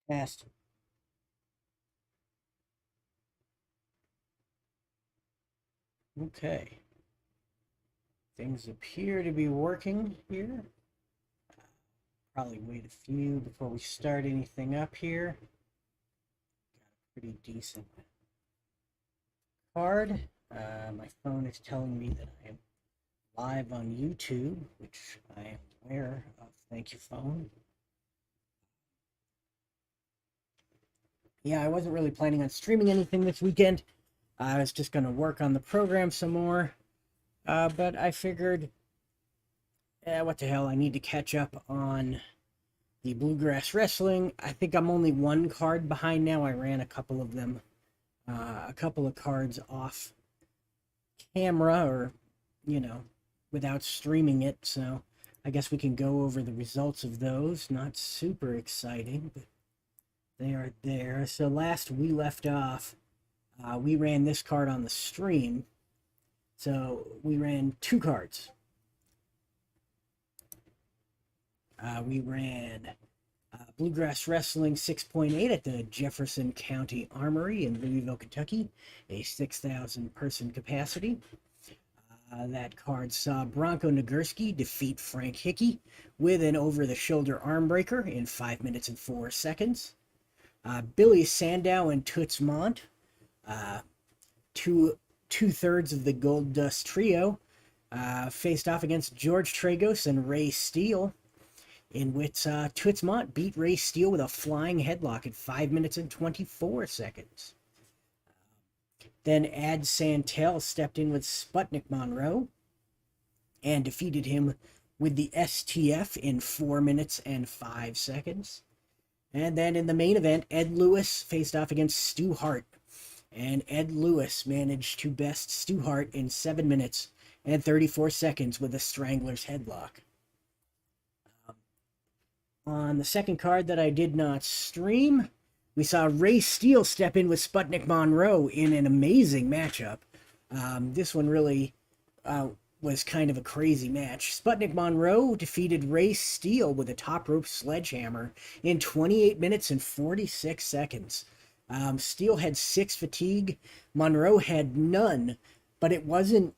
Fast. Okay. Things appear to be working here. Probably wait a few before we start anything up here. Got a pretty decent card. My phone is telling me that I am live on YouTube, which I am aware of. Thank you, phone. Yeah, I wasn't really planning on streaming anything this weekend. I was just going to work on the program some more. But I figured, what the hell, I need to catch up on the Bluegrass Wrestling. I think I'm only one card behind now. I ran a couple of them, a couple of cards off camera or, you know, without streaming it. So I guess we can go over the results of those. Not super exciting, but they are there. So last we left off, we ran this card on the stream. So we ran two cards. We ran Bluegrass Wrestling 6.8 at the Jefferson County Armory in Louisville, Kentucky, a 6,000 person capacity. That card saw Bronco Nagurski defeat Frank Hickey with an over-the-shoulder arm breaker in 5 minutes and 4 seconds. Billy Sandow and Toots Mondt, two-thirds of the Gold Dust Trio, faced off against George Tragos and Ray Steele, in which Toots Mondt beat Ray Steele with a flying headlock in 5 minutes and 24 seconds. Then Ad Santel stepped in with Sputnik Monroe and defeated him with the STF in 4 minutes and 5 seconds. And then in the main event, Ed Lewis faced off against Stu Hart. And Ed Lewis managed to best Stu Hart in 7 minutes and 34 seconds with a Strangler's headlock. On the second card that I did not stream, we saw Ray Steele step in with Sputnik Monroe in an amazing matchup. This one really was kind of a crazy match. Sputnik Monroe defeated Ray Steele with a top rope sledgehammer in 28 minutes and 46 seconds. Steele had 6 fatigue. Monroe had none, but it wasn't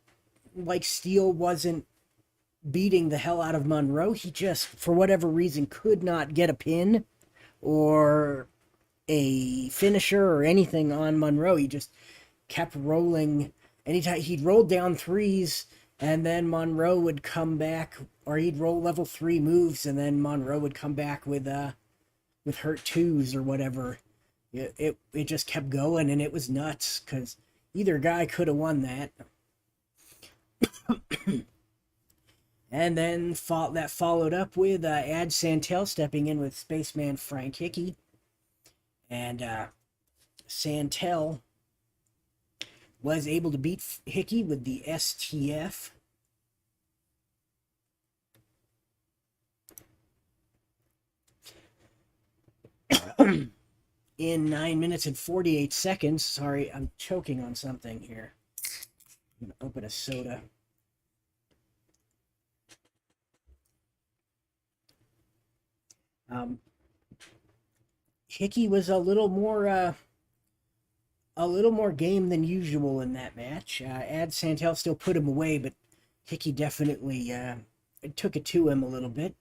like Steele wasn't beating the hell out of Monroe. He just, for whatever reason, could not get a pin or a finisher or anything on Monroe. He just kept rolling. Anytime he'd roll down threes, and then Monroe would come back, or he'd roll level 3 moves, and then Monroe would come back with hurt twos or whatever. It just kept going, and it was nuts because either guy could have won that. And then that followed up with Ad Santel stepping in with Spaceman Frank Hickey. And Santel was able to beat Hickey with the STF. In 9 minutes and 48 seconds. Sorry, I'm choking on something here. I'm going to open a soda. Hickey was a little more game than usual in that match. Ad Santel still put him away, but Hickey definitely took it to him a little bit.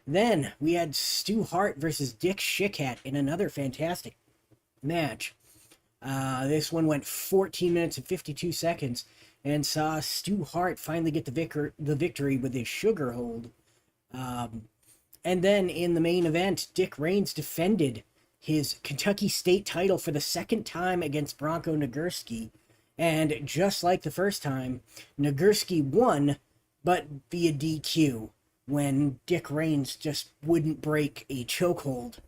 Then we had Stu Hart versus Dick Schickat in another fantastic match. This one went 14 minutes and 52 seconds and saw Stu Hart finally get the victory with his sugar hold. And then in the main event, Dick Reigns defended his Kentucky State title for the second time against Bronco Nagurski. And just like the first time, Nagurski won, but via DQ, when Dick Reigns just wouldn't break a chokehold.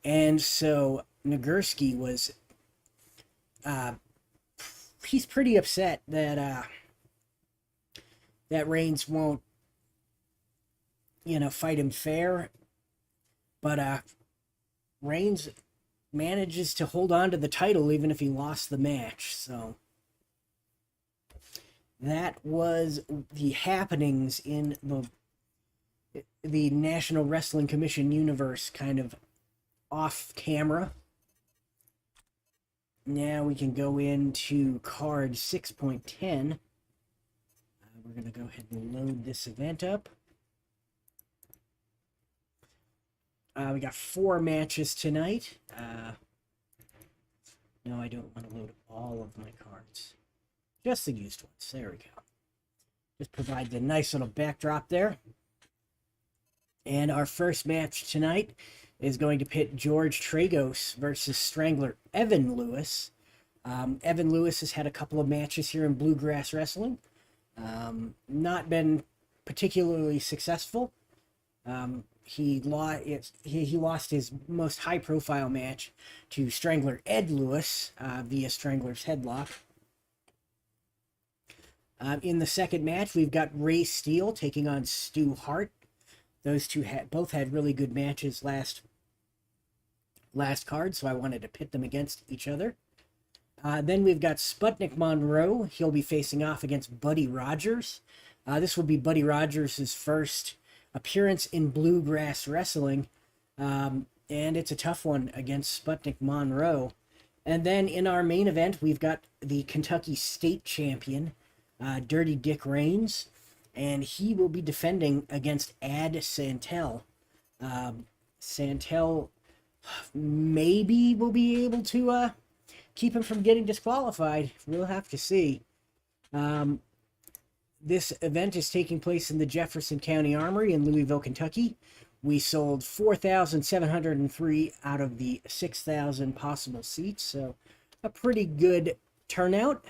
And so Nagurski was, he's pretty upset that Reigns won't, fight him fair. But Reigns manages to hold on to the title even if he lost the match. So that was the happenings in the National Wrestling Commission universe kind of off camera. Now we can go into card 6.10. We're going to go ahead and load this event up. We got 4 matches tonight. No, I don't want to load all of my cards. Just the used ones. There we go. Just provides a nice little backdrop there. And our first match tonight is going to pit George Tragos versus Strangler Evan Lewis. Evan Lewis has had a couple of matches here in Bluegrass Wrestling. Not been particularly successful. He lost his most high-profile match to Strangler Ed Lewis via Strangler's headlock. In the second match, we've got Ray Steele taking on Stu Hart. Those two both had really good matches last card, so I wanted to pit them against each other. Then we've got Sputnik Monroe. He'll be facing off against Buddy Rogers. This will be Buddy Rogers' first appearance in Bluegrass Wrestling, and it's a tough one against Sputnik Monroe. And then in our main event, we've got the Kentucky State Champion, Dirty Dick Reigns, and he will be defending against Ad Santel. Santel maybe will be able to keep him from getting disqualified. We'll have to see. This event is taking place in the Jefferson County Armory in Louisville, Kentucky. We sold 4,703 out of the 6,000 possible seats, so a pretty good turnout.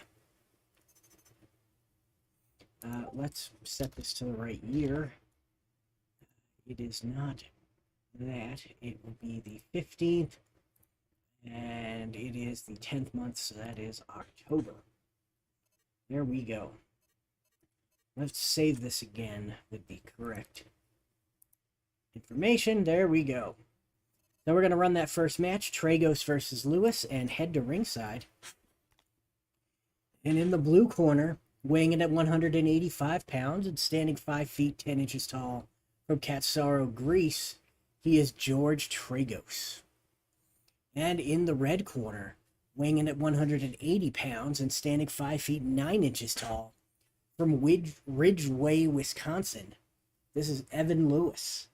Let's set this to the right year. It is not that. It will be the 15th, and it is the 10th month, so that is October. There we go. Let's save this again with the correct information. There we go. So we're going to run that first match, Tragos versus Lewis, and head to ringside. And in the blue corner, weighing in at 185 pounds and standing 5 feet 10 inches tall from Katsaro, Greece, he is George Tragos. And in the red corner, weighing in at 180 pounds and standing 5 feet 9 inches tall from Ridgeway, Wisconsin, this is Evan Lewis.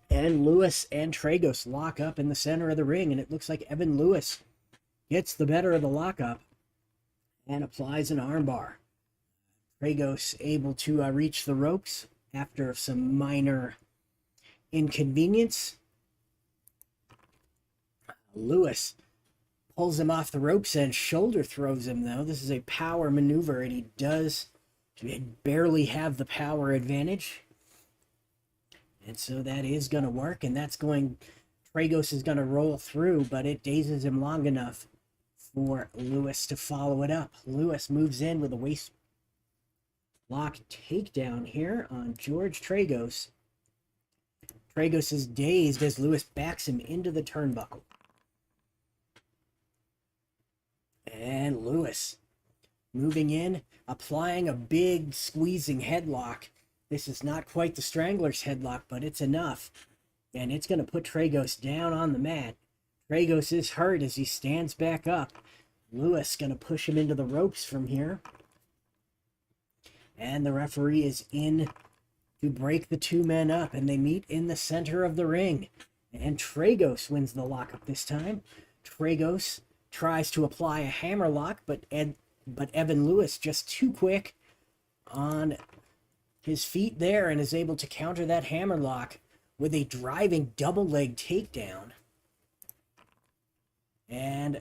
And Lewis and Tragos lock up in the center of the ring, and it looks like Evan Lewis gets the better of the lockup and applies an armbar. Tragos able to reach the ropes after some minor inconvenience. Lewis pulls him off the ropes and shoulder throws him, though. This is a power maneuver, and he does barely have the power advantage. And so that is going to work, and Tragos is going to roll through, but it dazes him long enough for Lewis to follow it up. Lewis moves in with a waist lock takedown here on George Tragos. Tragos is dazed as Lewis backs him into the turnbuckle. And Lewis moving in, applying a big squeezing headlock. This is not quite the Strangler's headlock, but it's enough. And it's going to put Tragos down on the mat. Tragos is hurt as he stands back up. Lewis going to push him into the ropes from here. And the referee is in to break the two men up, and they meet in the center of the ring. And Tragos wins the lockup this time. Tragos tries to apply a hammerlock, but Evan Lewis just too quick on his feet there and is able to counter that hammerlock with a driving double leg takedown. And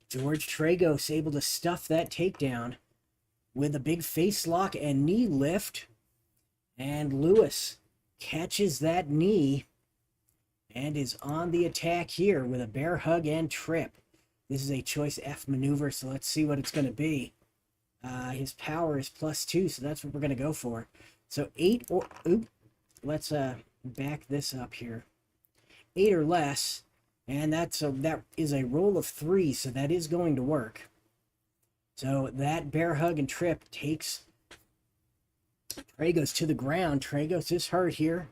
George Tragos able to stuff that takedown with a big face lock and knee lift. And Lewis catches that knee and is on the attack here with a bear hug and trip. This is a choice F maneuver, so let's see what it's going to be. His power is +2, so that's what we're going to go for. So 8 or... let's back this up here. 8 or less, and that is a roll of 3, so that is going to work. So that bear hug and trip takes Tragos to the ground. Tragos is hurt here,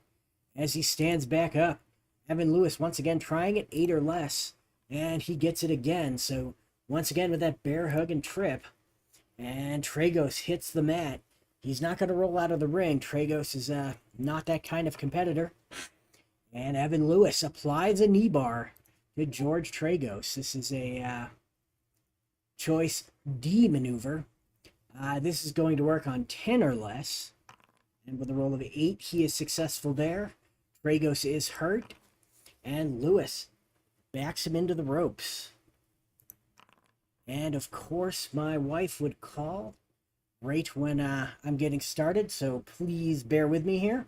as he stands back up. Evan Lewis once again trying it 8 or less, and he gets it again. So once again with that bear hug and trip, and Tragos hits the mat. He's not going to roll out of the ring. Tragos is not that kind of competitor. And Evan Lewis applies a knee bar to George Tragos. This is a choice D maneuver. This is going to work on 10 or less. And with a roll of 8, he is successful there. Tragos is hurt. And Lewis backs him into the ropes. And of course, my wife would call right when I'm getting started, so please bear with me here.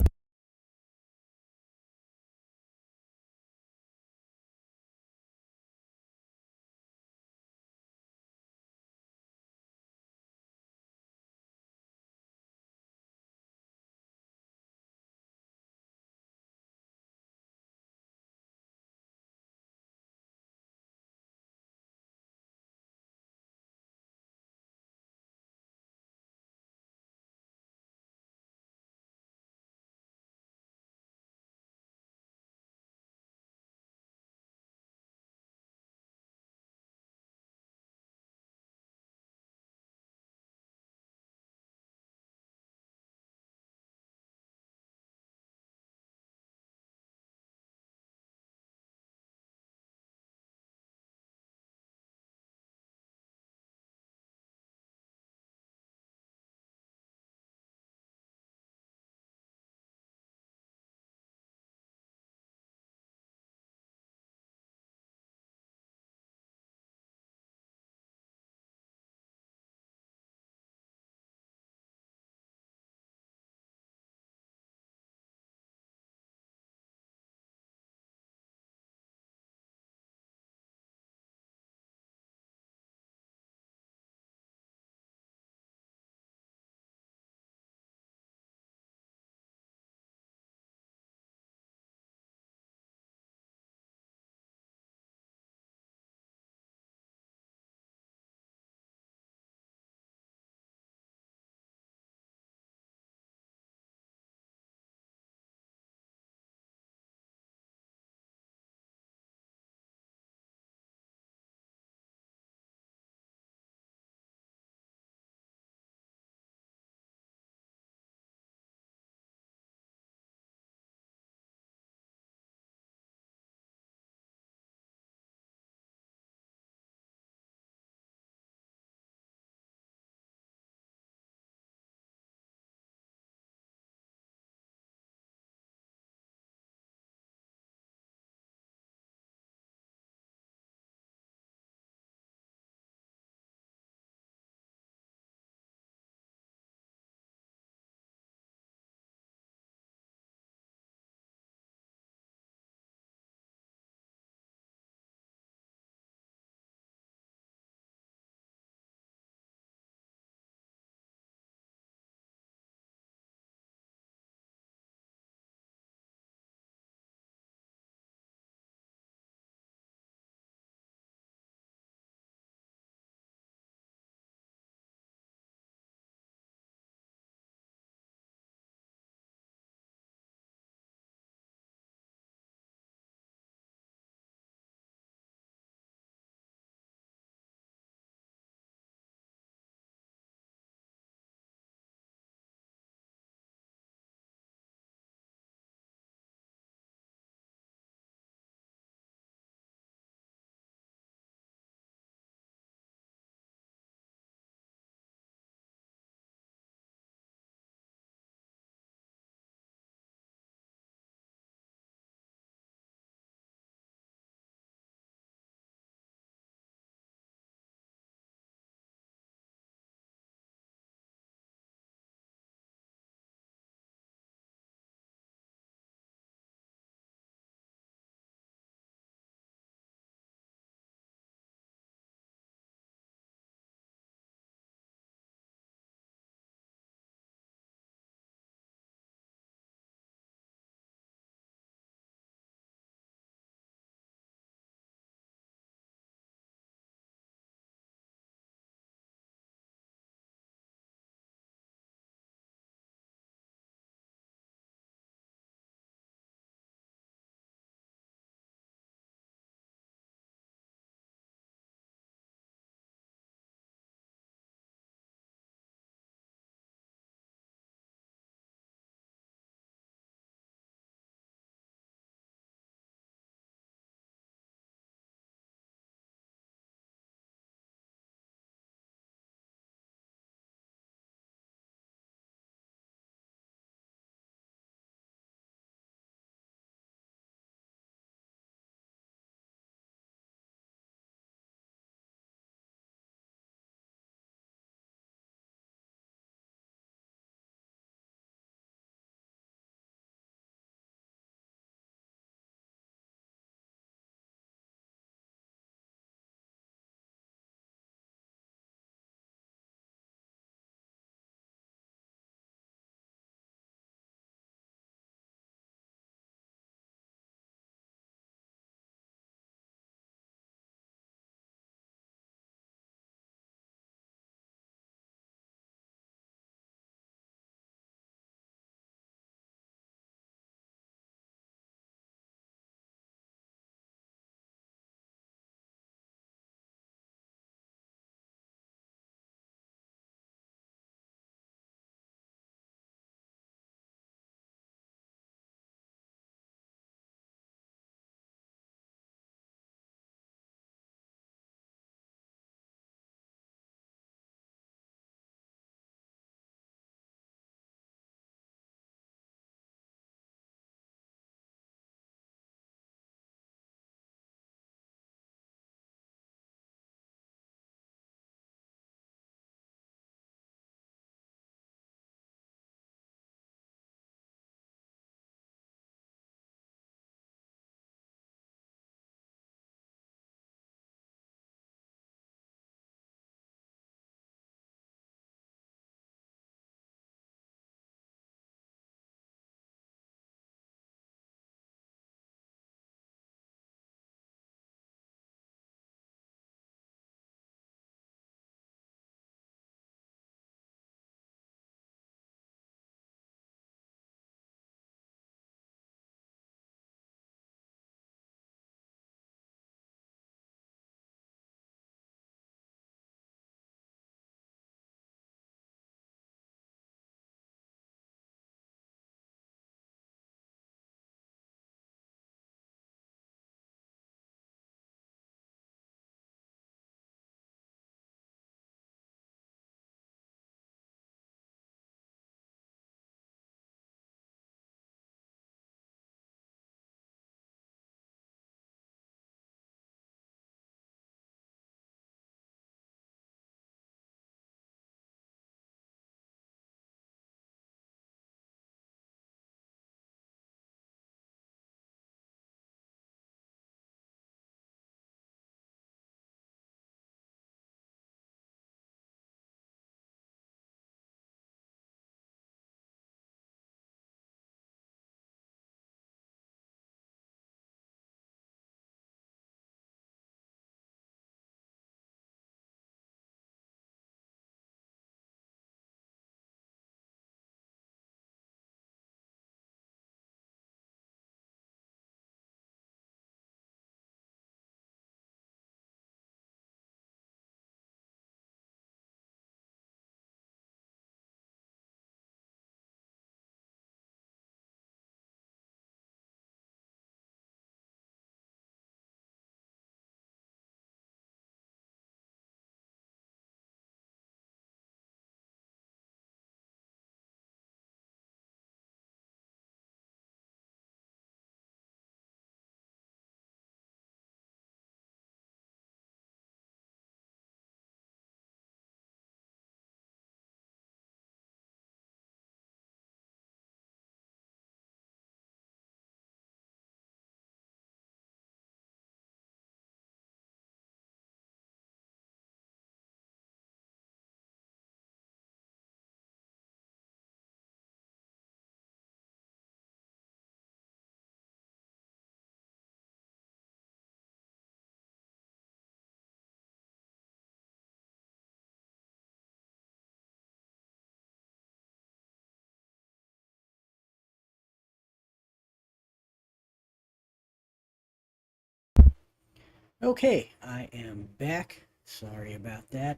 Okay, I am back. Sorry about that.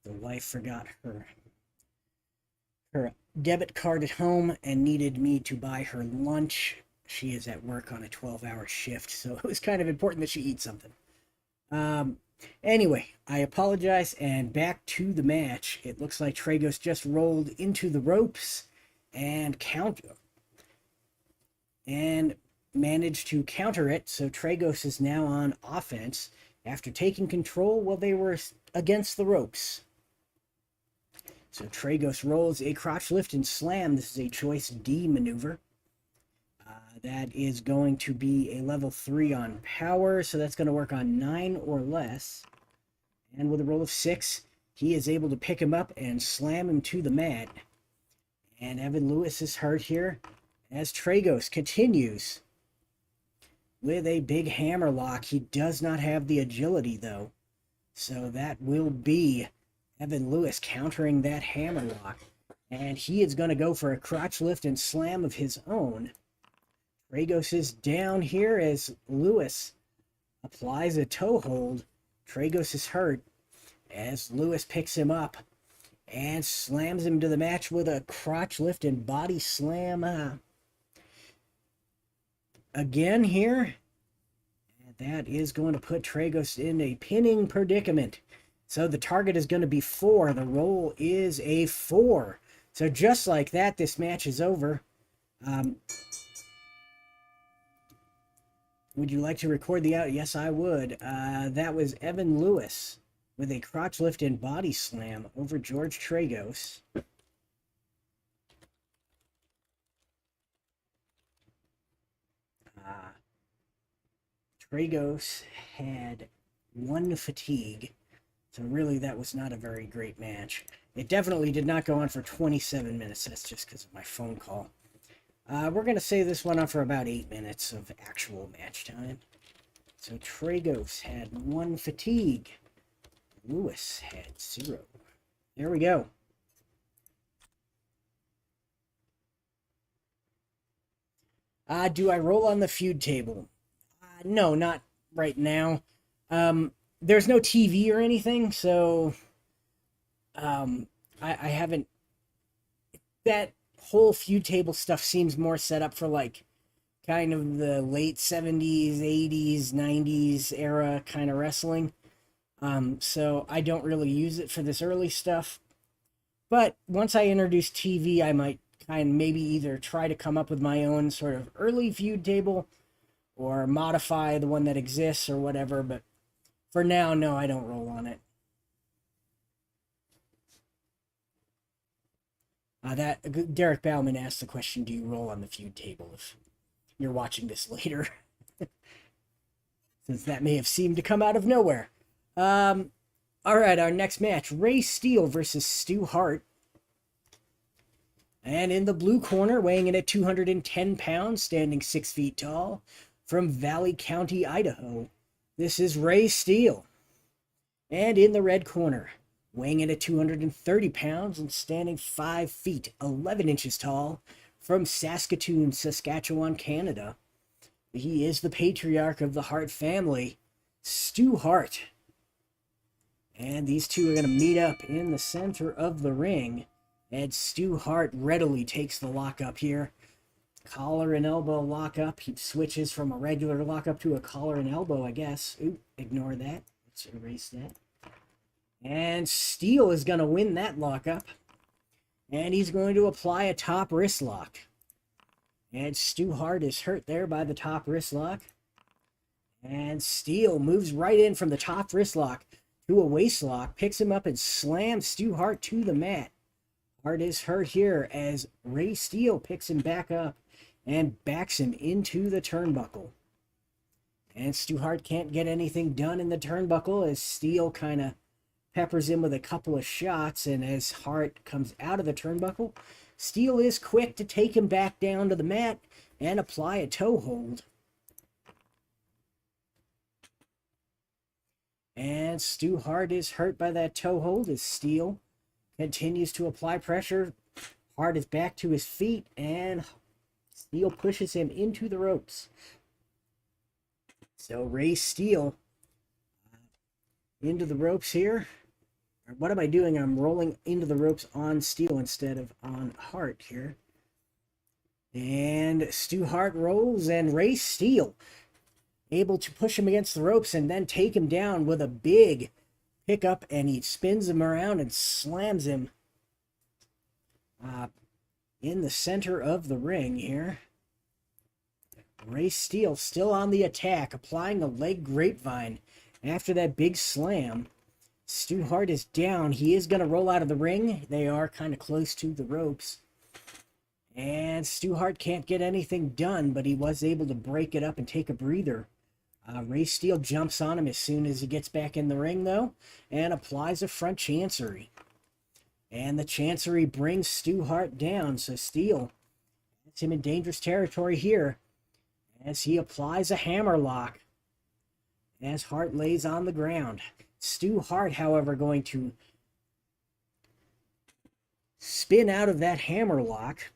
The wife forgot her debit card at home and needed me to buy her lunch. She is at work on a 12-hour shift, so it was kind of important that she eat something. Um, anyway, I apologize, and back to the match. It looks like Tragos just rolled into the ropes and managed to counter it, so Tragos is now on offense after taking control while they were against the ropes. So Tragos rolls a crotch lift and slam. This is a choice D maneuver. That is going to be a level 3 on power, so that's going to work on 9 or less. And with a roll of 6, he is able to pick him up and slam him to the mat. And Evan Lewis is hurt here as Tragos continues with a big hammer lock. He does not have the agility, though. So that will be Evan Lewis countering that hammer lock. And he is going to go for a crotch lift and slam of his own. Tragos is down here as Lewis applies a toe hold. Tragos is hurt as Lewis picks him up and slams him to the match with a crotch lift and body slam again here. And that is going to put Tragos in a pinning predicament. So the target is going to be 4. The roll is a 4. So just like that, this match is over. Would you like to record the out? Yes, I would. That was Evan Lewis with a crotch lift and body slam over George Tragos. Tragos had 1 fatigue, so really that was not a very great match. It definitely did not go on for 27 minutes. That's just because of my phone call. We're going to say this went on for about 8 minutes of actual match time. So Tragos had 1 fatigue. Lewis had 0. There we go. Do I roll on the feud table? No, not right now. There's no TV or anything, so I haven't. That whole feud table stuff seems more set up for like kind of the late 70s, 80s, 90s era kind of wrestling. So I don't really use it for this early stuff. But once I introduce TV, I might kind of maybe either try to come up with my own sort of early feud table or modify the one that exists or whatever. But for now, no, I don't roll on it. That Derek Bauman asked the question, do you roll on the feud table if you're watching this later? Since that may have seemed to come out of nowhere. All right, our next match, Ray Steele versus Stu Hart. And in the blue corner, weighing in at 210 pounds, standing 6 feet tall, from Valley County, Idaho, this is Ray Steele. And in the red corner, weighing in at 230 pounds and standing 5 feet 11 inches tall, from Saskatoon, Saskatchewan, Canada, he is the patriarch of the Hart family, Stu Hart. And these two are going to meet up in the center of the ring. And Stu Hart readily takes the lockup here. Collar and elbow lockup. He switches from a regular lockup to a collar and elbow, I guess. Oop, ignore that. Let's erase that. And Steele is going to win that lockup. And he's going to apply a top wrist lock. And Stu Hart is hurt there by the top wrist lock. And Steele moves right in from the top wrist lock to a waist lock, picks him up and slams Stu Hart to the mat. Hart is hurt here as Ray Steele picks him back up and backs him into the turnbuckle. And Stu Hart can't get anything done in the turnbuckle as Steele kind of peppers him with a couple of shots, and as Hart comes out of the turnbuckle, Steele is quick to take him back down to the mat and apply a toe hold. And Stu Hart is hurt by that toe hold as Steele continues to apply pressure. Hart is back to his feet, and Steele pushes him into the ropes. So Ray Steele into the ropes here. What am I doing? I'm rolling into the ropes on Steele instead of on Hart here. And Stu Hart rolls, and Ray Steele able to push him against the ropes and then take him down with a big pickup, and he spins him around and slams him in the center of the ring here. Ray Steele still on the attack, applying the leg grapevine after that big slam. Stu Hart is down. He is going to roll out of the ring. They are kind of close to the ropes. And Stu Hart can't get anything done, but he was able to break it up and take a breather. Ray Steele jumps on him as soon as he gets back in the ring, though, and applies a front chancery. And the chancery brings Stu Hart down, so Steele gets him in dangerous territory here as he applies a hammerlock as Hart lays on the ground. Stu Hart, however, going to spin out of that hammerlock,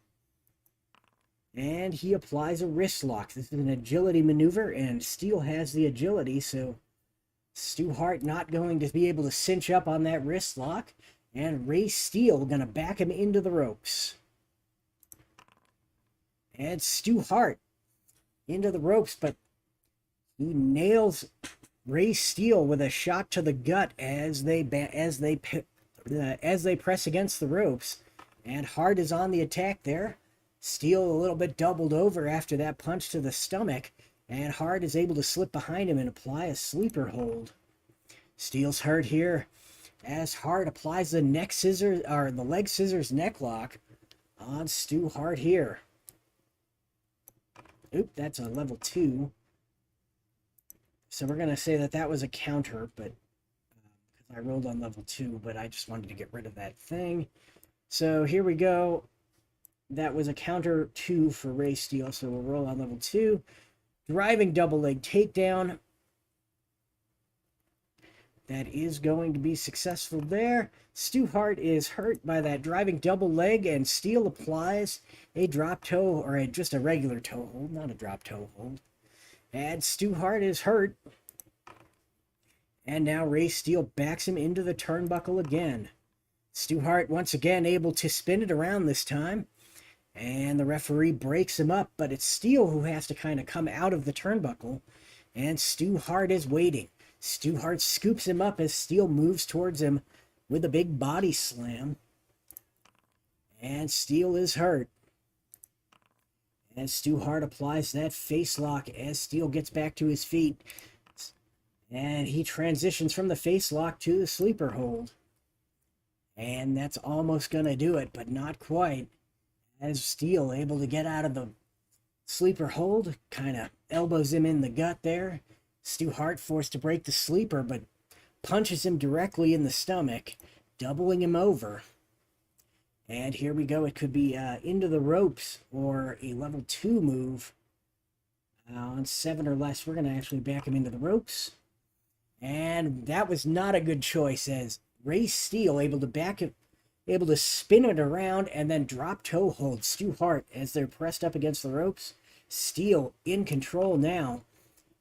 and he applies a wrist lock. This is an agility maneuver, and Steele has the agility, so Stu Hart not going to be able to cinch up on that wrist lock, and Ray Steele going to back him into the ropes. And Stu Hart into the ropes, but he nails Ray Steele with a shot to the gut as they press against the ropes, and Hart is on the attack there. Steele a little bit doubled over after that punch to the stomach, and Hart is able to slip behind him and apply a sleeper hold. Steele's hurt here as Hart applies the neck scissors, or the leg scissors neck lock on Stu Hart here. Oop, that's a level 2. So we're going to say that that was a counter, but because I rolled on level 2, but I just wanted to get rid of that thing. So here we go. That was a counter 2 for Ray Steele, so we'll roll on level 2. Driving double leg takedown. That is going to be successful there. Stu Hart is hurt by that driving double leg, and Steele applies a drop toe, or just a regular toe hold, not a drop toe hold. And Stu Hart is hurt. And now Ray Steele backs him into the turnbuckle again. Stu Hart once again able to spin it around this time. And the referee breaks him up, but it's Steele who has to kind of come out of the turnbuckle. And Stu Hart is waiting. Stu Hart scoops him up as Steele moves towards him with a big body slam. And Steele is hurt. As Stu Hart applies that face lock as Steele gets back to his feet. And he transitions from the face lock to the sleeper hold. And that's almost going to do it, but not quite. As Steele able to get out of the sleeper hold, kind of elbows him in the gut there. Stu Hart forced to break the sleeper, but punches him directly in the stomach, doubling him over. And here we go. It could be into the ropes or a level 2 move. On 7 or less, we're going to actually back him into the ropes. And that was not a good choice, as Ray Steele able to spin it around and then drop toe hold Stu Hart as they're pressed up against the ropes. Steele in control now.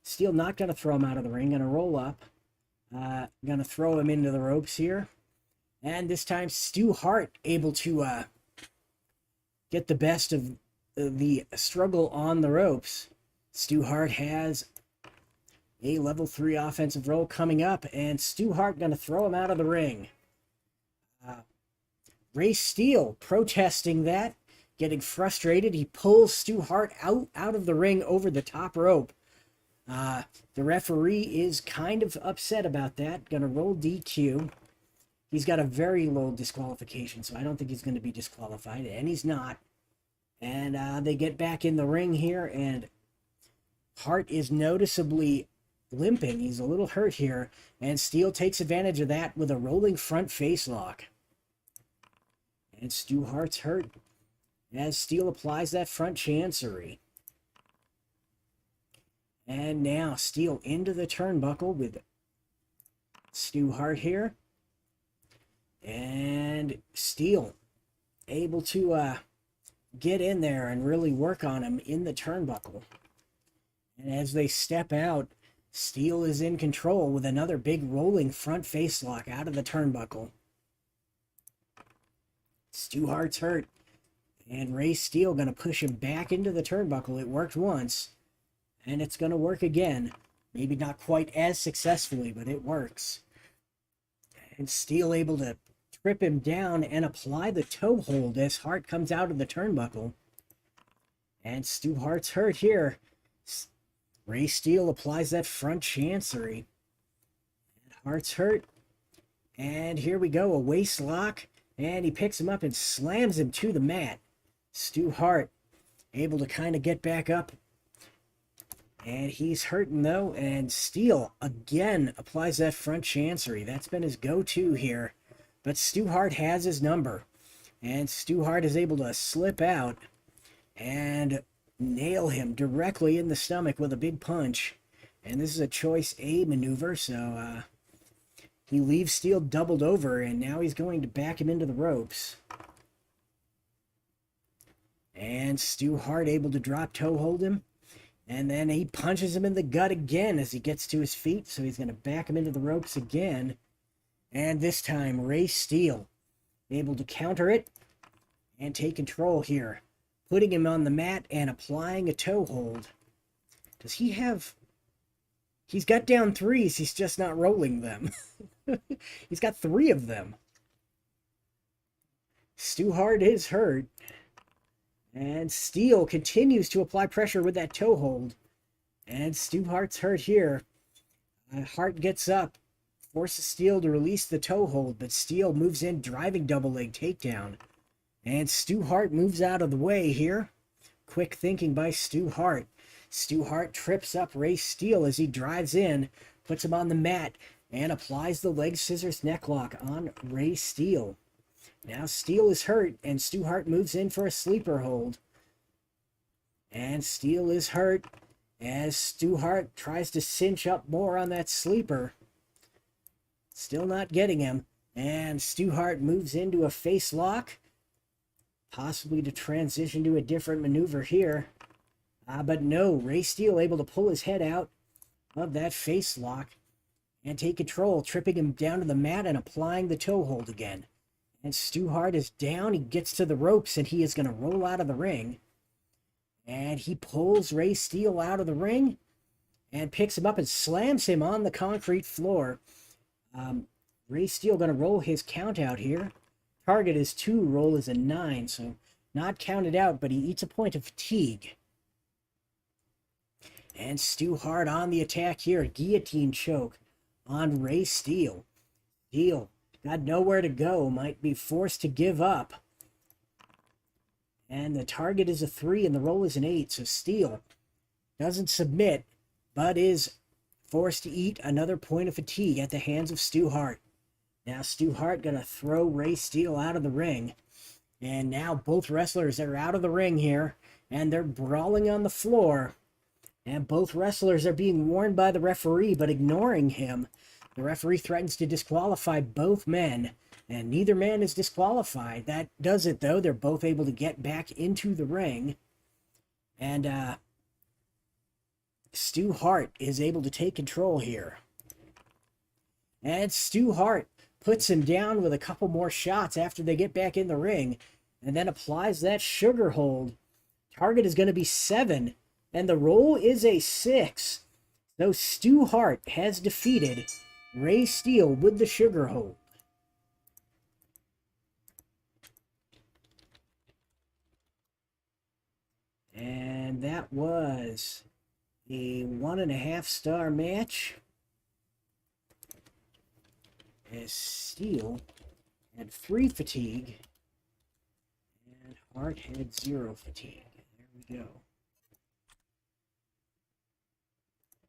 Steele not going to throw him out of the ring, going to roll up. Going to throw him into the ropes here. And this time Stu Hart able to get the best of the struggle on the ropes. Stu Hart has a level 3 offensive roll coming up, and Stu Hart going to throw him out of the ring. Ray Steele protesting that, getting frustrated. He pulls Stu Hart out of the ring over the top rope. The referee is kind of upset about that. Going to roll DQ. He's got a very low disqualification, so I don't think he's going to be disqualified, and he's not. And they get back in the ring here, and Hart is noticeably limping. He's a little hurt here, and Steele takes advantage of that with a rolling front face lock. And Stu Hart's hurt as Steele applies that front chancery. And now Steele into the turnbuckle with Stu Hart here. And Steele able to get in there and really work on him in the turnbuckle. And as they step out, Steel is in control with another big rolling front face lock out of the turnbuckle. Stu Hart's hurt, and Ray Steele going to push him back into the turnbuckle. It worked once, and it's going to work again. Maybe not quite as successfully, but it works. And Steele able to trip him down and apply the toe hold as Hart comes out of the turnbuckle. And Stu Hart's hurt here. Ray Steele applies that front chancery. And Hart's hurt. And here we go, a waist lock. And he picks him up and slams him to the mat. Stu Hart able to kind of get back up. And he's hurting though. And Steele again applies that front chancery. That's been his go-to here. But Stu Hart has his number. And Stu Hart is able to slip out and nail him directly in the stomach with a big punch. And this is a choice A maneuver, so he leaves Steele doubled over, and now he's going to back him into the ropes. And Stu Hart able to drop toe hold him. And then he punches him in the gut again as he gets to his feet, so he's going to back him into the ropes again. And this time, Ray Steele able to counter it and take control here, putting him on the mat and applying a toe hold. Does he have... He's got down threes, he's just not rolling them. He's got 3 of them. Stu Hart is hurt. And Steele continues to apply pressure with that toe hold. And Stu Hart's hurt here. Hart gets up, forces Steele to release the toe hold, but Steele moves in, driving double leg takedown. And Stu Hart moves out of the way here. Quick thinking by Stu Hart. Stu Hart trips up Ray Steele as he drives in, puts him on the mat, and applies the leg scissors necklock on Ray Steele. Now Steele is hurt, and Stu Hart moves in for a sleeper hold. And Steele is hurt as Stu Hart tries to cinch up more on that sleeper. Still not getting him. And Stu Hart moves into a face lock, possibly to transition to a different maneuver here. But no, Ray Steele able to pull his head out of that face lock and take control, tripping him down to the mat and applying the toe hold again. And Stu Hart is down. He gets to the ropes, and he is going to roll out of the ring. And he pulls Ray Steele out of the ring and picks him up and slams him on the concrete floor. Ray Steele going to roll his count out here. Target is 2, roll is a 9, so not counted out, but he eats a point of fatigue. And Stu Hart on the attack here. Guillotine choke on Ray Steele. Steele got nowhere to go, might be forced to give up. And the target is a 3 and the roll is an 8, so Steele doesn't submit, but is forced to eat another point of fatigue at the hands of Stu Hart. Now Stu Hart gonna throw Ray Steele out of the ring. And now both wrestlers are out of the ring here, and they're brawling on the floor. And both wrestlers are being warned by the referee, but ignoring him. The referee threatens to disqualify both men, and neither man is disqualified. That does it, though. They're both able to get back into the ring. And Stu Hart is able to take control here. And Stu Hart puts him down with a couple more shots after they get back in the ring, and then applies that sugar hold. Target is going to be 7, and the roll is a 6. So Stu Hart has defeated Ray Steele with the sugar hold. And that was a 1.5-star match, as Steele had 3 fatigue and Hart had 0 fatigue. There we go.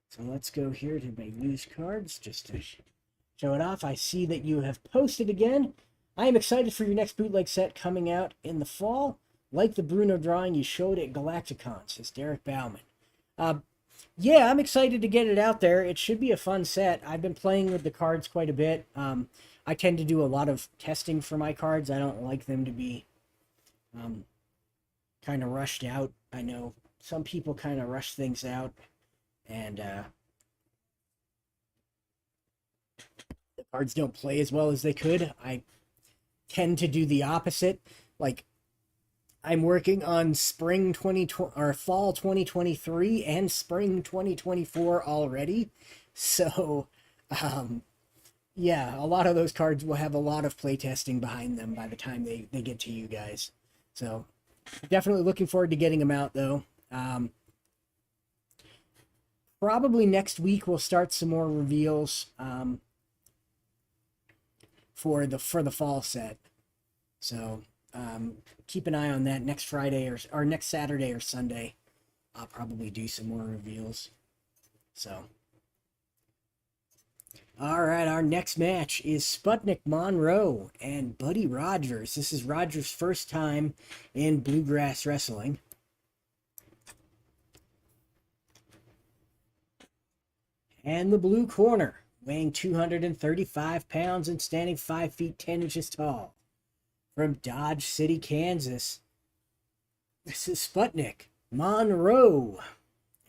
So let's go here to my used cards just to show it off. I see that you have posted again. I am excited for your next bootleg set coming out in the fall. Like the Bruno drawing you showed at Galacticon, says Derek Bauman. Yeah, I'm excited to get it out there. It should be a fun set. I've been playing with the cards quite a bit. I tend to do a lot of testing for my cards. I don't like them to be kind of rushed out. I know some people kind of rush things out, and The cards don't play as well as they could. I tend to do the opposite. Like, I'm working on spring 2020 or fall 2023 and spring 2024 already. So, um, yeah, a lot of those cards will have a lot of playtesting behind them by the time they get to you guys. So, definitely looking forward to getting them out, though. Probably next week we'll start some more reveals for the fall set. So keep an eye on that. Next Friday or next Saturday or Sunday, I'll probably do some more reveals. So, all right, our next match is Sputnik Monroe and Buddy Rogers. This is Rogers' first time in Bluegrass Wrestling. And the blue corner, weighing 235 pounds and standing 5 feet 10 inches tall. From Dodge City, Kansas, this is Sputnik Monroe.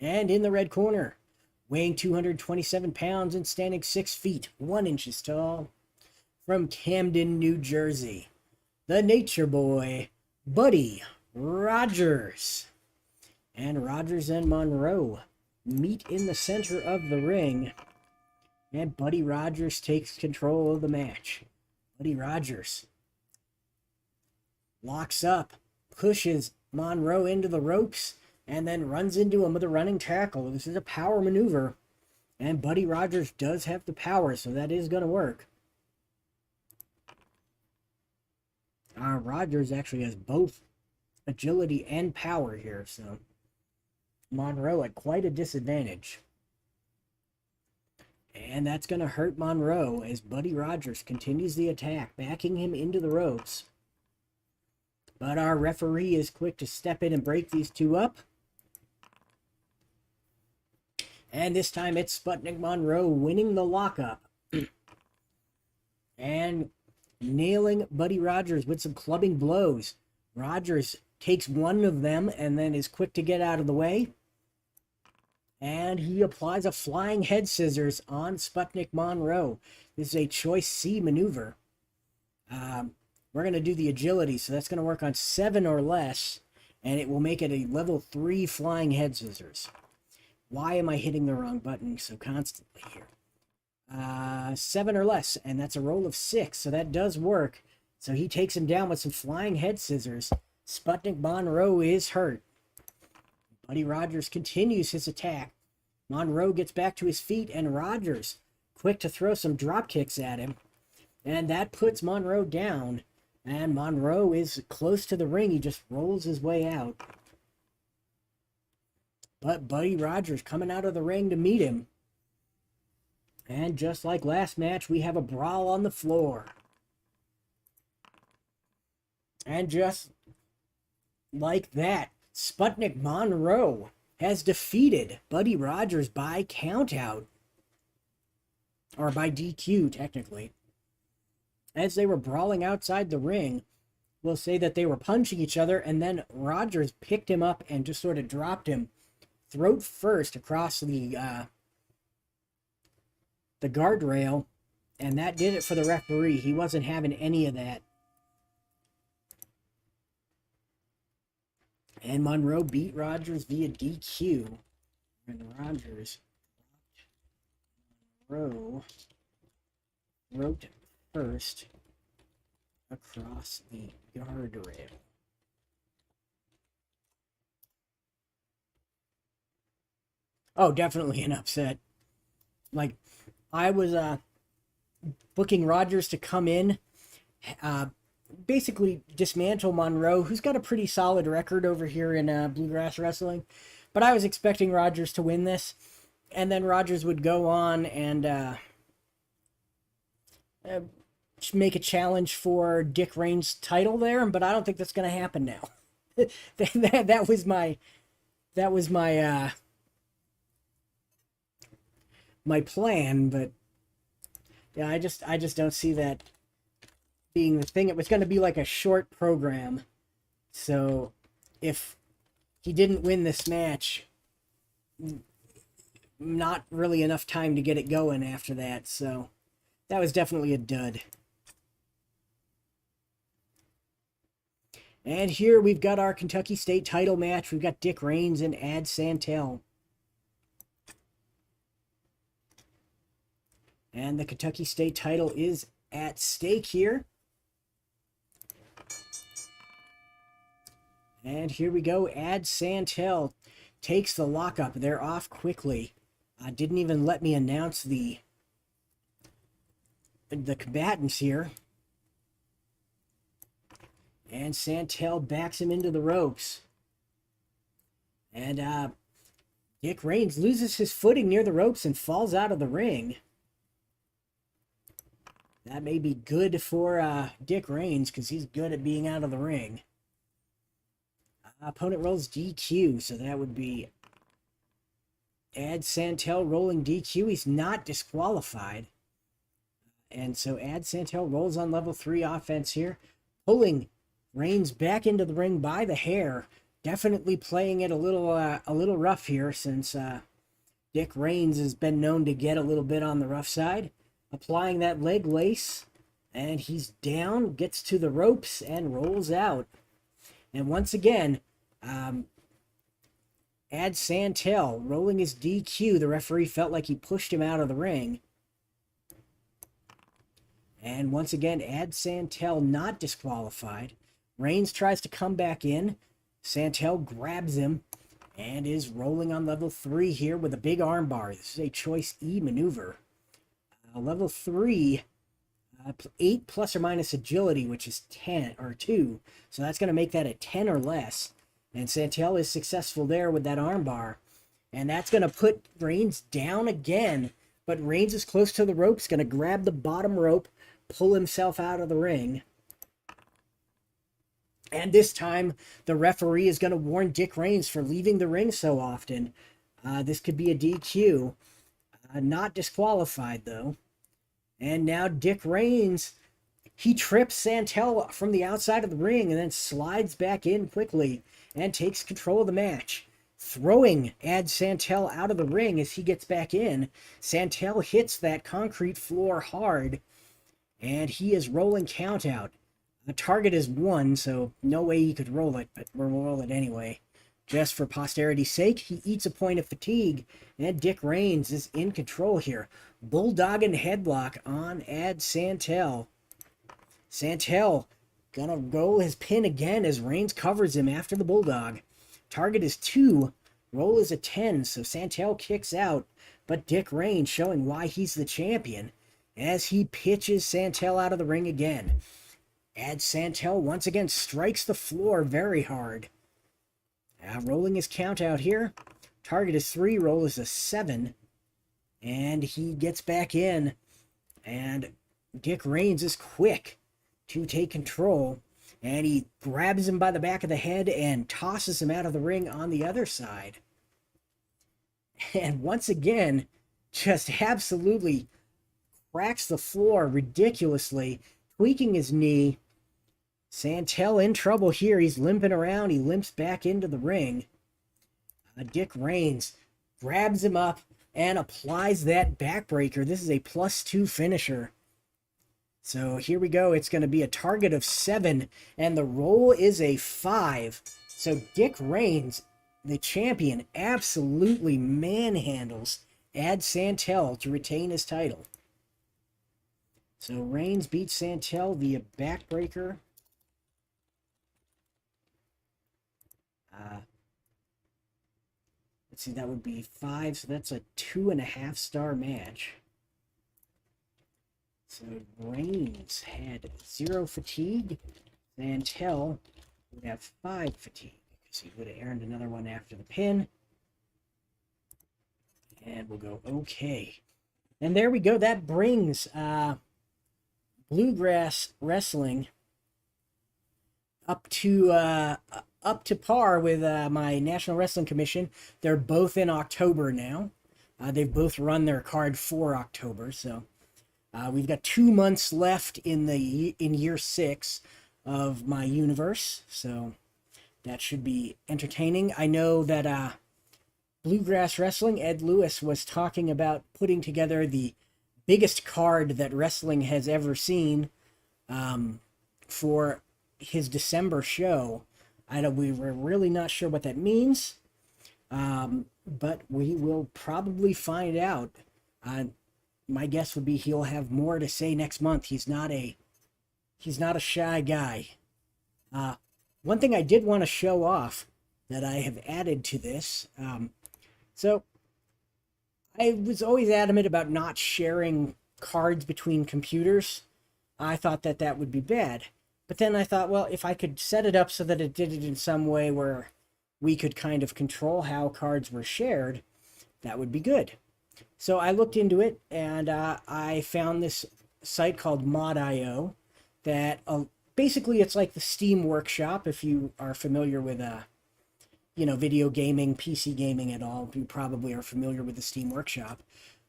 And in the red corner, weighing 227 pounds and standing 6 feet 1 inches tall. From Camden, New Jersey, the Nature Boy, Buddy Rogers. And Rogers and Monroe meet in the center of the ring, and Buddy Rogers takes control of the match. Buddy Rogers locks up, pushes Monroe into the ropes, and then runs into him with a running tackle. This is a power maneuver, and Buddy Rogers does have the power, so that is going to work. Rogers actually has both agility and power here, so Monroe at quite a disadvantage. And that's going to hurt Monroe as Buddy Rogers continues the attack, backing him into the ropes. But our referee is quick to step in and break these two up. And this time it's Sputnik Monroe winning the lockup. And nailing Buddy Rogers with some clubbing blows. Rogers takes one of them and then is quick to get out of the way. And he applies a flying head scissors on Sputnik Monroe. This is a choice C maneuver. We're going to do the agility, so that's going to work on 7 or less, and it will make it a level 3 flying head scissors. Why am I hitting the wrong button so constantly here? 7 or less, and that's a roll of 6, so that does work. So he takes him down with some flying head scissors. Sputnik Monroe is hurt. Buddy Rogers continues his attack. Monroe gets back to his feet, and Rogers quick to throw some drop kicks at him. And that puts Monroe down. And Monroe is close to the ring. He just rolls his way out. But Buddy Rogers coming out of the ring to meet him. And just like last match, we have a brawl on the floor. And just like that, Sputnik Monroe has defeated Buddy Rogers by countout. Or by DQ, technically. As they were brawling outside the ring, we'll say that they were punching each other, and then Rogers picked him up and just sort of dropped him throat first across the guardrail, and that did it for the referee. He wasn't having any of that. And Monroe beat Rogers via DQ. And Rogers Monroe roped first across the guardrail. Oh, definitely an upset. Like, I was booking Rogers to come in, basically dismantle Monroe, who's got a pretty solid record over here in Bluegrass Wrestling. But I was expecting Rogers to win this, and then Rogers would go on and make a challenge for Dick Raines' title there, but I don't think that's going to happen now. that was my my plan, but yeah, I just don't see that being the thing. It was going to be like a short program, so if he didn't win this match, not really enough time to get it going after that. So that was definitely a dud. And here we've got our Kentucky State title match. We've got Dick Raines and Ad Santel. And the Kentucky State title is at stake here. And here we go. Ad Santel takes the lockup. They're off quickly. Didn't even let me announce the combatants here. And Santel backs him into the ropes. And Dick Raines loses his footing near the ropes and falls out of the ring. That may be good for Dick Raines because he's good at being out of the ring. Opponent rolls DQ, so that would be Ad Santel rolling DQ. He's not disqualified. And so Ad Santel rolls on level 3 offense here, pulling Raines back into the ring by the hair. Definitely playing it a little rough here, since Dick Raines has been known to get a little bit on the rough side. Applying that leg lace, and he's down, gets to the ropes, and rolls out. And once again, Ad Santel rolling his DQ. The referee felt like he pushed him out of the ring. And once again, Ad Santel not disqualified. Raines tries to come back in. Santel grabs him and is rolling on level 3 here with a big armbar. This is a choice E maneuver. Level 3, 8 plus or minus agility, which is 10 or 2. So that's going to make that a 10 or less. And Santel is successful there with that armbar. And that's going to put Raines down again. But Raines is close to the ropes, going to grab the bottom rope, pull himself out of the ring. And this time, the referee is going to warn Dick Raines for leaving the ring so often. This could be a DQ. Not disqualified, though. And now Dick Raines, he trips Santel from the outside of the ring and then slides back in quickly and takes control of the match. Throwing Ad Santel out of the ring as he gets back in. Santel hits that concrete floor hard, and he is rolling count out. The target is 1, so no way he could roll it, but we'll roll it anyway. Just for posterity's sake, he eats a point of fatigue, and Dick Raines is in control here. Bulldog and headlock on Ad Santel. Santel gonna roll his pin again as Raines covers him after the Bulldog. Target is 2, roll is a 10, so Santel kicks out, but Dick Raines showing why he's the champion as he pitches Santel out of the ring again. Ad Santel once again strikes the floor very hard. Rolling his count out here. Target is 3, roll is a 7. And he gets back in. And Dick Raines is quick to take control. And he grabs him by the back of the head and tosses him out of the ring on the other side. And once again, just absolutely cracks the floor ridiculously, tweaking his knee. Santel in trouble here. He's limping around. He limps back into the ring. Dick Raines grabs him up and applies that backbreaker. This is a +2 finisher. So here we go. It's going to be a target of 7, and the roll is a 5. So Dick Raines, the champion, absolutely manhandles Ad Santel to retain his title. So Raines beats Santel via backbreaker. Let's see, that would be 5, so that's a 2.5 star match. So Raines had 0 fatigue. Santel would have 5 fatigue, because he would have earned another one after the pin. And we'll go okay. And there we go. That brings Bluegrass Wrestling up to par with my National Wrestling Commission. They're both in October now. They've both run their card for October, so we've got 2 months left in year 6 of my universe, so that should be entertaining. I know that Bluegrass Wrestling, Ed Lewis was talking about putting together the biggest card that wrestling has ever seen for his December show. We were really not sure what that means, but we will probably find out. My guess would be he'll have more to say next month. He's not a shy guy. One thing I did want to show off that I have added to this. So I was always adamant about not sharing cards between computers. I thought that that would be bad. But then I thought, well, if I could set it up so that it did it in some way where we could kind of control how cards were shared, that would be good. So I looked into it, and I found this site called Mod.io that basically it's like the Steam Workshop. If you are familiar with video gaming, PC gaming at all, you probably are familiar with the Steam Workshop.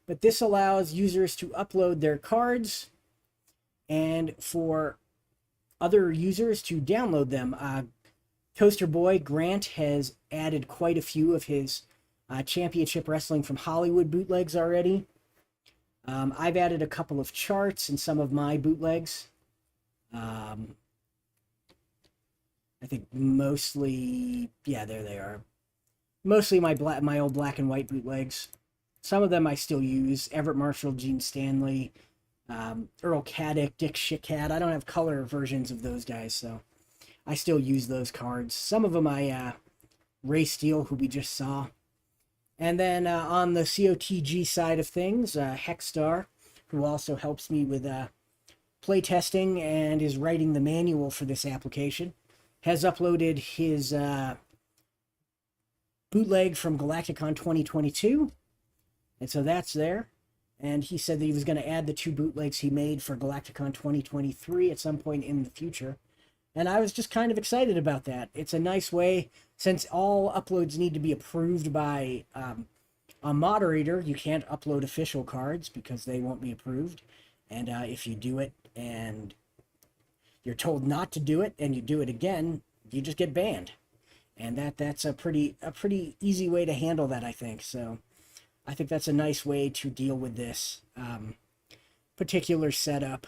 But this allows users to upload their cards and for other users to download them. Toaster Boy Grant has added quite a few of his Championship Wrestling from Hollywood bootlegs already. I've added a couple of charts in some of my bootlegs. I think mostly, yeah, there they are. Mostly my old black and white bootlegs. Some of them I still use. Everett Marshall, Gene Stanley, Earl Caddick, Dick Shickhat. I don't have color versions of those guys, so I still use those cards. Some of them Ray Steele, who we just saw. And then on the COTG side of things, Hexstar, who also helps me with playtesting and is writing the manual for this application, has uploaded his bootleg from Galacticon 2022. And so that's there. And he said that he was going to add the 2 bootlegs he made for Galacticon 2023 at some point in the future. And I was just kind of excited about that. It's a nice way, since all uploads need to be approved by a moderator. You can't upload official cards because they won't be approved. And if you do it and you're told not to do it and you do it again, you just get banned. And that's a pretty easy way to handle that, I think. So I think that's a nice way to deal with this particular setup.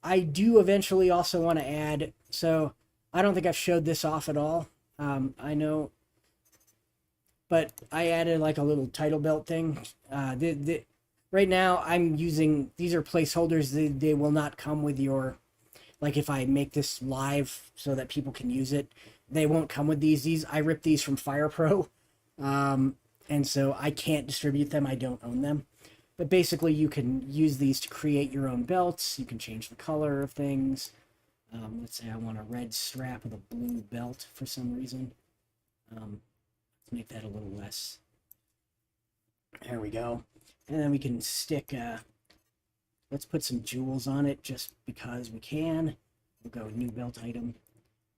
I do eventually also want to add, so I don't think I've showed this off at all. I know, but I added like a little title belt thing. Right now I'm using, these are placeholders. They will not come with your, like if I make this live so that people can use it, they won't come with these. I ripped these from FirePro, and so I can't distribute them. I don't own them. But basically, you can use these to create your own belts. You can change the color of things. Let's say I want a red strap with a blue belt for some reason. Let's make that a little less. There we go. And then we can stick, let's put some jewels on it just because we can. We'll go new belt item.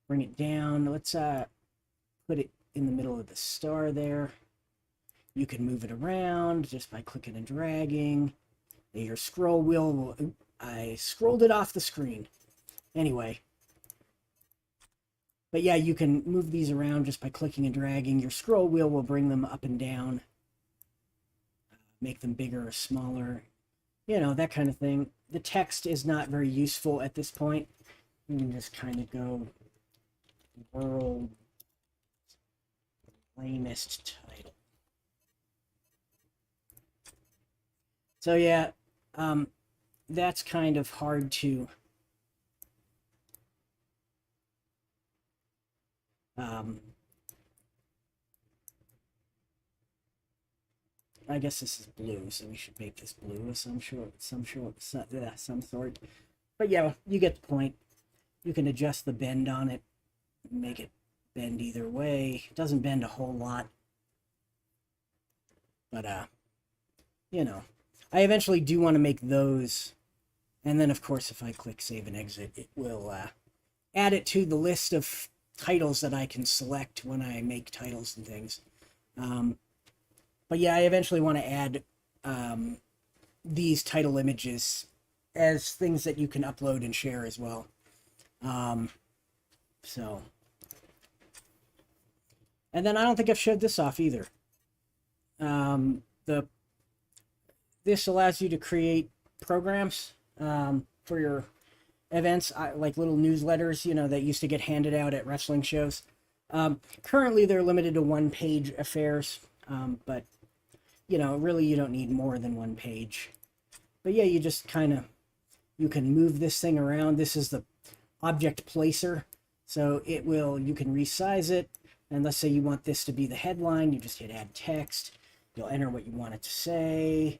Bring it down. Let's put it in the middle of the star there. You can move it around just by clicking and dragging. Your scroll wheel will... I scrolled it off the screen. Anyway. But yeah, you can move these around just by clicking and dragging. Your scroll wheel will bring them up and down. Make them bigger or smaller. You know, that kind of thing. The text is not very useful at this point. You can just kind of go... World lamest title. So yeah, that's kind of hard to I guess this is blue, so we should make this blue of some sort. But yeah, you get the point. You can adjust the bend on it, make it bend either way. It doesn't bend a whole lot, but you know, I eventually do want to make those, and then of course if I click save and exit, it will add it to the list of titles that I can select when I make titles and things. But yeah, I eventually want to add these title images as things that you can upload and share as well. So, and then I don't think I've showed this off either. the this allows you to create programs for your events, like little newsletters, that used to get handed out at wrestling shows. Currently, they're limited to one-page affairs, but really you don't need more than one page. But yeah, you just you can move this thing around. This is the object placer, so you can resize it. And let's say you want this to be the headline, you just hit add text. You'll enter what you want it to say.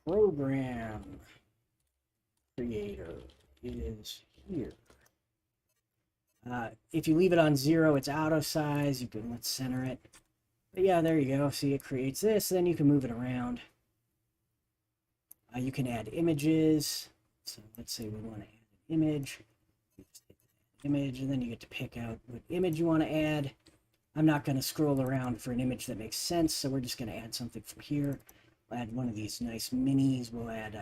Program creator is here. If you leave it on 0, it's auto size. Let's center it. But yeah, there you go. See, it creates this. Then you can move it around. You can add images. So let's say we want to add an image. Image, and then you get to pick out what image you want to add. I'm not going to scroll around for an image that makes sense, so we're just going to add something from here. We'll add one of these nice minis. We'll add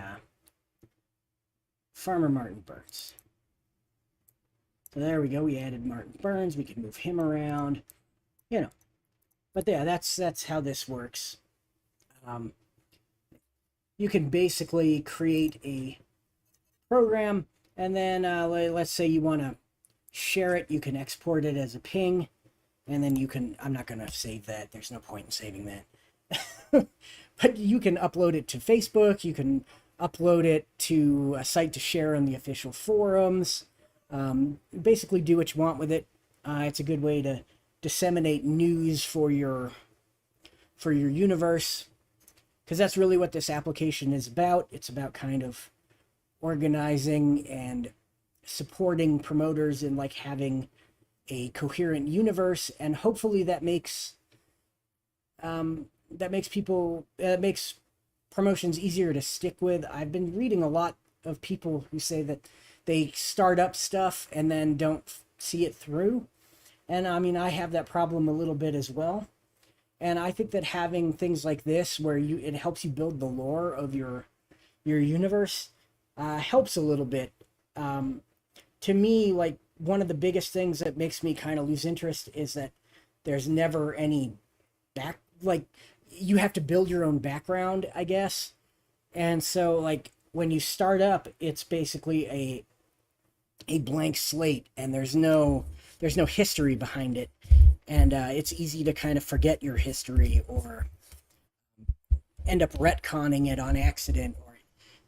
Farmer Martin Burns. So there we go. We added Martin Burns. We can move him around, But yeah, that's how this works. You can basically create a program, and then let's say you want to share it. You can export it as a ping, and then I'm not going to save that. There's no point in saving that. But you can upload it to Facebook. You can upload it to a site to share on the official forums. Basically do what you want with it. It's a good way to disseminate news for your universe, because that's really what this application is about. It's about kind of organizing and supporting promoters and having a coherent universe, and hopefully that makes promotions easier to stick with. I've been reading a lot of people who say that they start up stuff and then don't see it through. And I have that problem a little bit as well. And I think that having things like this, where it helps you build the lore of your universe, helps a little bit. To me, one of the biggest things that makes me kind of lose interest is that there's never any you have to build your own background, I guess. And so when you start up, it's basically a blank slate, and there's no history behind it, and it's easy to kind of forget your history or end up retconning it on accident,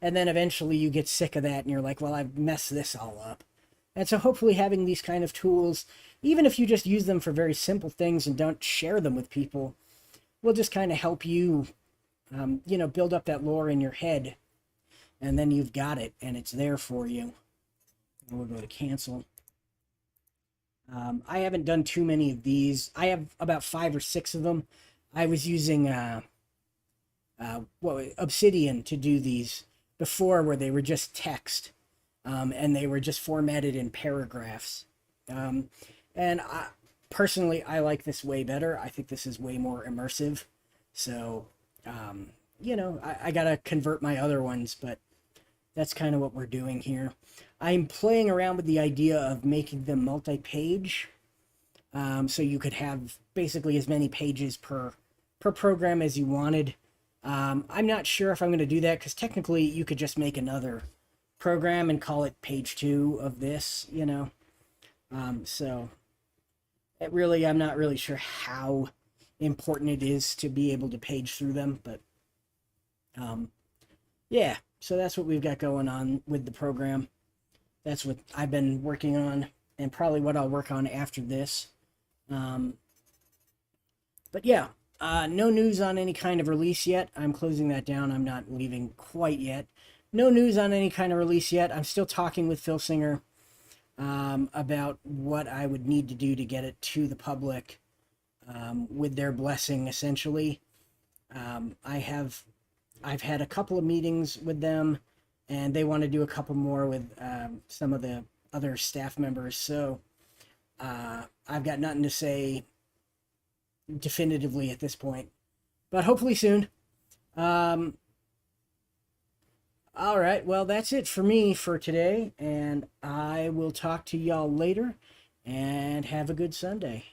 and then eventually you get sick of that and you're like, well, I've messed this all up. And so hopefully having these kind of tools, even if you just use them for very simple things and don't share them with people, will just kind of help you build up that lore in your head, and then you've got it and it's there for you. We'll go to cancel. I haven't done too many of these. I have about 5 or 6 of them. I was using Obsidian to do these before, where they were just text, and they were just formatted in paragraphs. And personally, I like this way better. I think this is way more immersive. So, I gotta convert my other ones, but that's kind of what we're doing here. I'm playing around with the idea of making them multi-page, so you could have basically as many pages per program as you wanted. I'm not sure if I'm going to do that, because technically you could just make another program and call it page 2 of this, so I'm not really sure how important it is to be able to page through them, but yeah, so that's what we've got going on with the program. That's what I've been working on, and probably what I'll work on after this. But yeah, no news on any kind of release yet. I'm closing that down. I'm not leaving quite yet. No news on any kind of release yet. I'm still talking with Phil Singer about what I would need to do to get it to the public with their blessing, essentially. I've had a couple of meetings with them, and they want to do a couple more with some of the other staff members. So I've got nothing to say definitively at this point, but hopefully soon. All right, well, that's it for me for today, and I will talk to y'all later, and have a good Sunday.